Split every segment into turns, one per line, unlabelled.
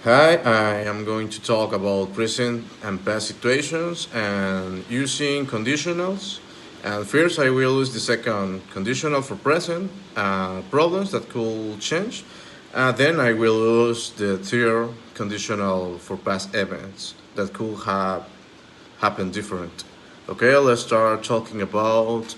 Hi, I am going to talk about present and past situations and using conditionals. And first, I will use the second conditional for present problems that could change. Then I will use the third conditional for past events that could have happened different. Okay, let's start talking about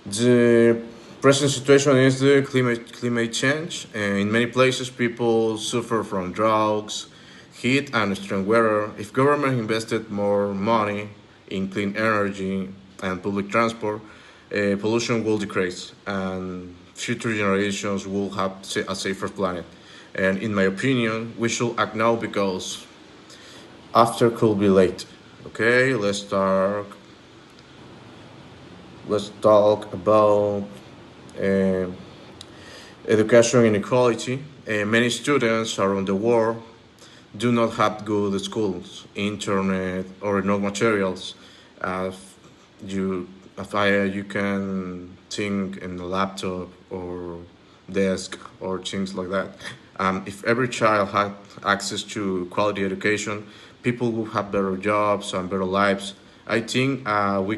the present situation is the climate change. In many places, people suffer from droughts, heat, and extreme weather. If government invested more money in clean energy and public transport, pollution will decrease, and future generations will have a safer planet. And in my opinion, we should act now because after could be late. Okay, let's talk about uh, education inequality. Many students around the world do not have good schools, internet, or no materials. Uh, you, you can think in a laptop or desk or things like that. If every child had access to quality education, people will have better jobs and better lives. I think we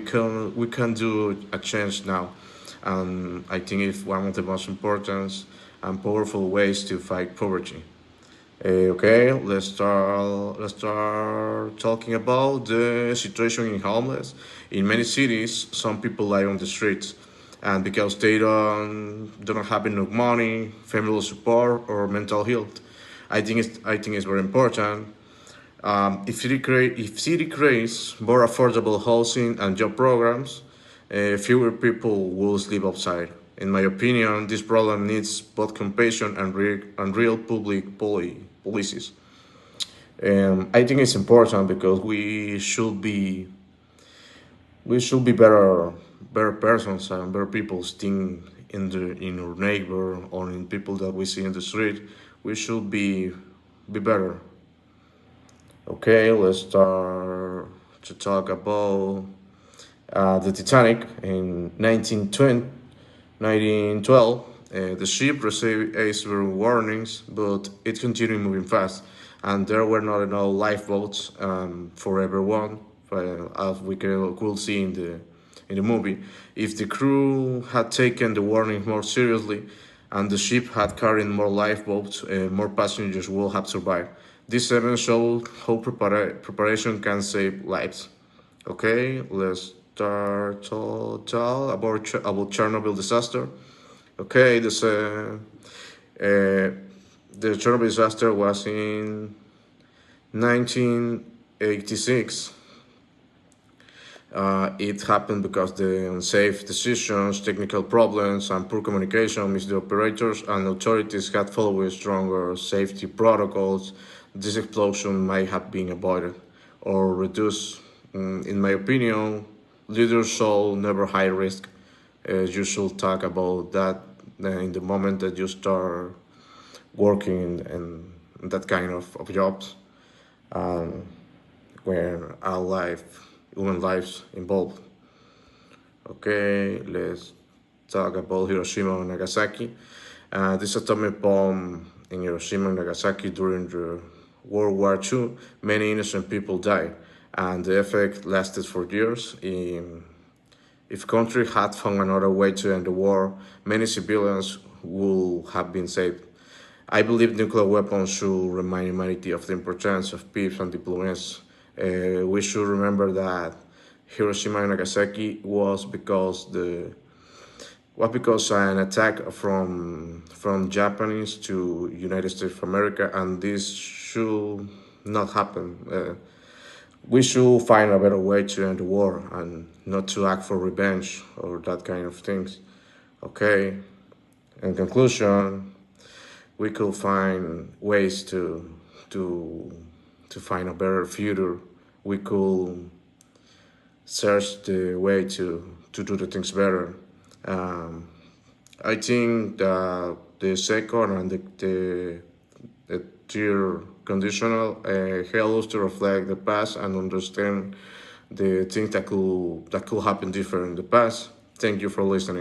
can do a change now. I think it's one of the most important and powerful ways to fight poverty. Okay, let's start talking about the situation in homeless. In many cities, some people lie on the streets, and because they don't have enough money, family support, or mental health, I think it's very important. If city creates more affordable housing and job programs, fewer people will sleep outside. In my opinion, this problem needs both compassion and real public policies. I think it's important because we should be better persons and better people think in our neighbor or in people that we see in the street. We should be better. Okay, let's start to talk about the Titanic in 1912. The ship received severe warnings, but it continued moving fast, and there were not enough lifeboats for everyone, as we could see in the movie. If the crew had taken the warning more seriously, and the ship had carried more lifeboats, more passengers would have survived. This event showed how preparation can save lives. Okay, let's start to tell about Chernobyl disaster. Okay, the Chernobyl disaster was in 1986. It happened because the unsafe decisions, technical problems, and poor communication with the operators and authorities had followed stronger safety protocols. This explosion might have been avoided or reduced. In my opinion, leaders should never high risk. You should talk about that in the moment that you start working in that kind of jobs, um, where our life, human lives involved. Okay, let's talk about Hiroshima and Nagasaki. This atomic bomb in Hiroshima and Nagasaki during the World War II, many innocent people died, and the effect lasted for years. If country had found another way to end the war, many civilians would have been saved. I believe nuclear weapons should remind humanity of the importance of peace and diplomacy. We should remember that Hiroshima and Nagasaki was because an attack from Japanese to United States of America, and this should not happen. We should find a better way to end the war and not to act for revenge or that kind of things. Okay. In conclusion, we could find ways to to find a better future. We could search the way to do the things better. Um, I think that the second and the third conditional help us to reflect the past and understand the things that could happen different in the past. Thank you for listening.